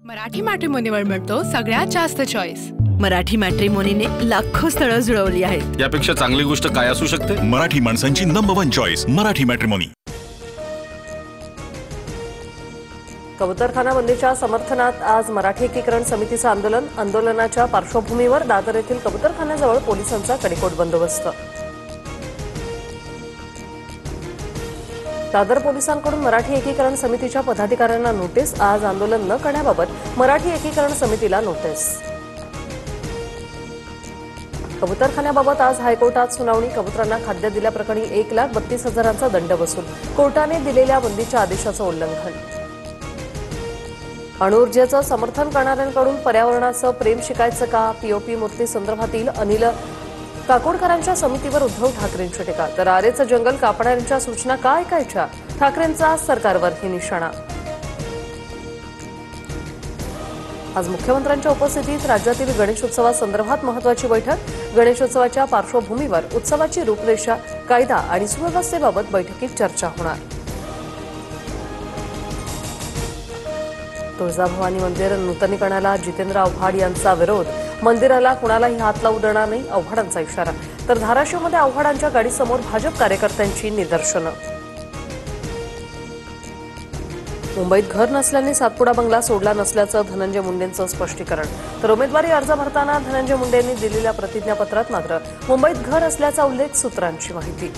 मराठी मॅट्रिमोनीवर मिळतो सगळ्यात जास्त चॉईस। मराठी मॅट्रिमोनीने लाखो स्थळं जुळवली आहेत। यापेक्षा चांगली गोष्ट काय असू शकते? मराठी माणसांची नंबर 1 चॉईस मराठी मॅट्रिमोनी। कबूतरखाना बंदीच्या समर्थनात आज मराठी एकीकरण समितीचं आंदोलन। आंदोलनाच्या पार्श्वभूमीवर दादर येथील कबूतरखान्याजवळ पोलिसांचा कडेकोट बंदोबस्त। दादर पोलिसांकडून मराठी एकीकरण समितीच्या पदाधिकाऱ्यांना नोटीस। आज आंदोलन न करण्याबाबत मराठी एकीकरण समितीला नोटीस। कबूतरखान्याबाबत आज हायकोर्टात सुनावणी। कबुतरांना खाद्य दिल्याप्रकरणी 1,32,000चा दंड वसूल। कोर्टाने दिलेल्या बंदीच्या आदेशाचं उल्लंघन। अणुऊर्जेचं समर्थन करणाऱ्यांकडून पर्यावरणाचं प्रेम शिकायचं का? पीओपी मूर्ती संदर्भातील अनिल काकोडकरांच्या समितीवर उद्धव ठाकरेंची टीका। तर आरेचं जंगल कापणाऱ्यांच्या सूचना का ऐकायच्या? ठाकरेंचा सरकारवरही निशाणा। आज मुख्यमंत्र्यांच्या उपस्थितीत राज्यातील गणेशोत्सवासंदर्भात महत्त्वाची बैठक। गणेशोत्सवाच्या पार्श्वभूमीवर उत्सवाची रूपरेषा, कायदा आणि सुव्यवस्थेबाबत बैठकीत चर्चा होणार। तुळजाभवानी मंदिर नूतनीकरणाला जितेंद्र आव्हाड यांचा विरोध। मंदिराला कुणालाही हात लावू देणार नाही, आव्हाडांचा इशारा। तर धाराशिवमध्ये आव्हाडांच्या गाडीसमोर भाजप कार्यकर्त्यांची निदर्शनं। मुंबईत घर नसल्याने सातपुडा बंगला सोडला नसल्याचं धनंजय मुंडेंचं स्पष्टीकरण। तर उमेदवारी अर्ज भरताना धनंजय मुंडेंनी दिलेल्या प्रतिज्ञापत्रात मात्र मुंबईत घर असल्याचा उल्लेख, सूत्रांची माहिती।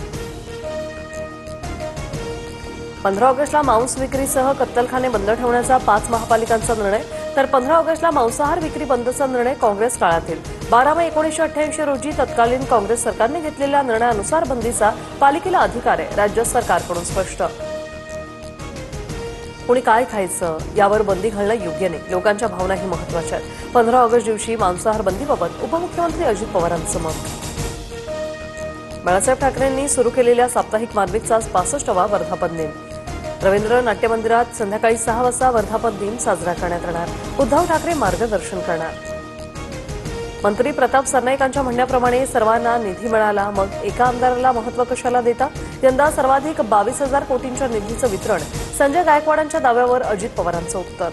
15 ऑगस्टला मांस विक्रीसह कत्तलखाने बंद ठेवण्याचा 5 महापालिकांचा निर्णय। तर 15 ऑगस्टला मांसाहार विक्री बंदचा निर्णय काँग्रेस काळातील। 12 मे 1988 रोजी तत्कालीन काँग्रेस सरकारने घेतलेल्या निर्णयानुसार बंदीचा पालिकेला अधिकार आहे, राज्य सरकारकडून स्पष्ट। कोणी काय खायचं यावर बंदी घालणं योग्य नाही, लोकांच्या भावनाही महत्त्वाच्या आहेत। 15 ऑगस्ट दिवशी मांसाहार बंदीबाबत उपमुख्यमंत्री अजित पवारांचं मत। बाळासाहेब ठाकरेंनी सुरू केलेल्या साप्ताहिक मार्मिकचा 65वा वर्धापन दिन। रवींद्र नाट्य मंदिरात संध्याकाळी 6 वाजता वर्धापन दिन साजरा करण्यात येणार। उद्धव ठाकरे मार्गदर्शन करणार। मंत्री प्रताप सरनाईकांच्या म्हणण्याप्रमाणे सर्वांना निधी मिळाला, मग एका आमदाराला महत्त्व कशाला देता? यंदा सर्वाधिक 22,000 कोटींच्या निधीचं वितरण। संजय गायकवाडांच्या दाव्यावर अजित पवारांचं उत्तर।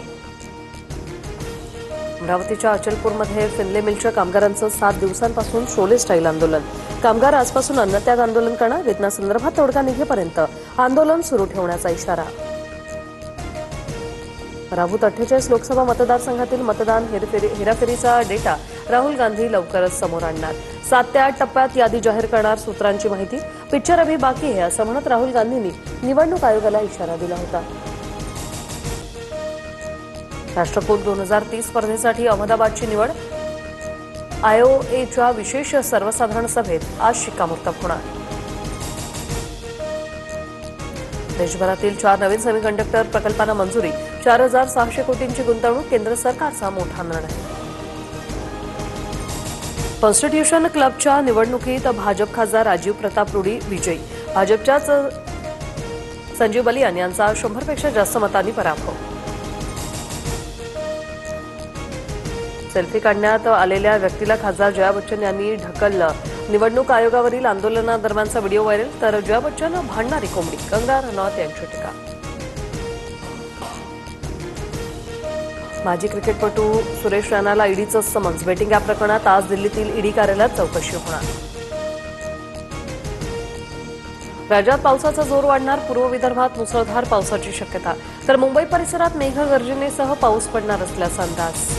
अमरावतीच्या अचलपूरमध्ये फिनले मिलच्या कामगारांचं 7 दिवसांपासून शोले स्टाईल आंदोलन। कामगार आजपासून अन्नत्याग आंदोलन करणार, वेतनासंदर्भात तोडगा निघेपर्यंत आंदोलन सुरू ठेवण्याचा इशारा। राहुल 48 लोकसभा मतदारसंघातील मतदान हेराफेरीचा डेटा राहुल गांधी लवकरच समोर आणणार। 7 ते 8 टप्प्यात यादी जाहीर करणार, सूत्रांची माहिती। पिक्चर अभी बाकी आहे असं म्हणत राहुल गांधींनी निवडणूक आयोगाला इशारा दिला होता। राष्ट्रकुल 2030 स्पर्धेसाठी अहमदाबादची निवड। आयओएच्या विशेष सर्वसाधारण सभेत आज शिक्कामोर्तब होणार। देशभरातील 4 नवीन सेमीकंडक्टर प्रकल्पांना मंजुरी। 4,600 कोटींची गुंतवणूक, केंद्र सरकारचा मोठा निर्णय। कॉन्स्टिट्यूशन क्लबच्या निवडणुकीत भाजप खासदार राजीव प्रताप रुडी विजयी। भाजपच्याच संजीव बलियान यांचा 100पेक्षा जास्त मतांनी पराभव। सेल्फी काढण्यात आलेल्या व्यक्तीला खासदार जया बच्चन यांनी ढकललं। निवडणूक आयोगावरील आंदोलनादरम्यानचा व्हिडिओ व्हायरल। तर जया बच्चन भांडणारी कोंबडी, कंगना रनौत यांची टीका। माजी क्रिकेटपटू सुरेश रैनाला ईडीचं समन्स। बेटिंग ॲप प्रकरणात आज दिल्लीतील ईडी कार्यालयात चौकशी होणार। राज्यात पावसाचा जोर वाढणार, पूर्व विदर्भात मुसळधार पावसाची शक्यता। तर मुंबई परिसरात मेघगर्जनेसह पाऊस पडणार असल्याचा अंदाज।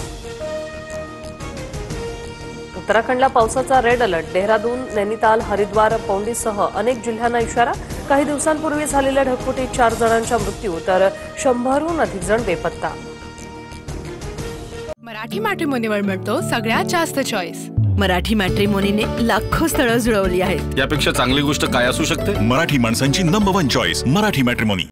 उत्तराखंडला पावसाचा रेड अलर्ट। देहरादून, नैनिताल, हरिद्वार, पौंडीसह अनेक जिल्ह्यांना इशारा। काही दिवसांपूर्वी झालेल्या ढगफुटीत 4 जणांचा मृत्यू, तर 100हून अधिक जण बेपत्ता। मराठी मॅट्रिमोनीवर मिळतो सगळ्यात जास्त चॉईस। मराठी मॅट्रिमोनीने लाखो स्थळं जुळवली आहेत। यापेक्षा चांगली गोष्ट काय असू शकते? मराठी माणसांची नंबर 1 चॉईस मराठी मॅट्रिमोनी।